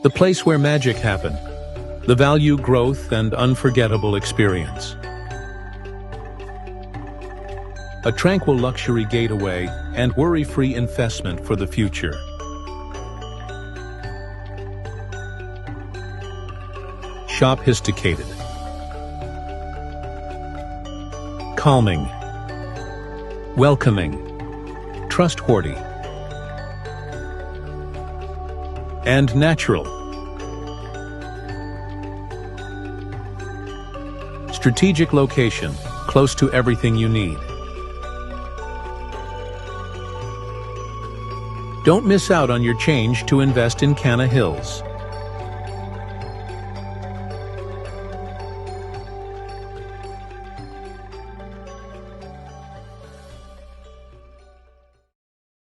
The place where magic happened. The value, growth, and unforgettable experience. A tranquil luxury getaway and worry-free investment for the future. Sophisticated. Calming. Welcoming. Trustworthy. And natural. Strategic location, close to everything you need. Don't miss out on your change to invest in Kana Hills.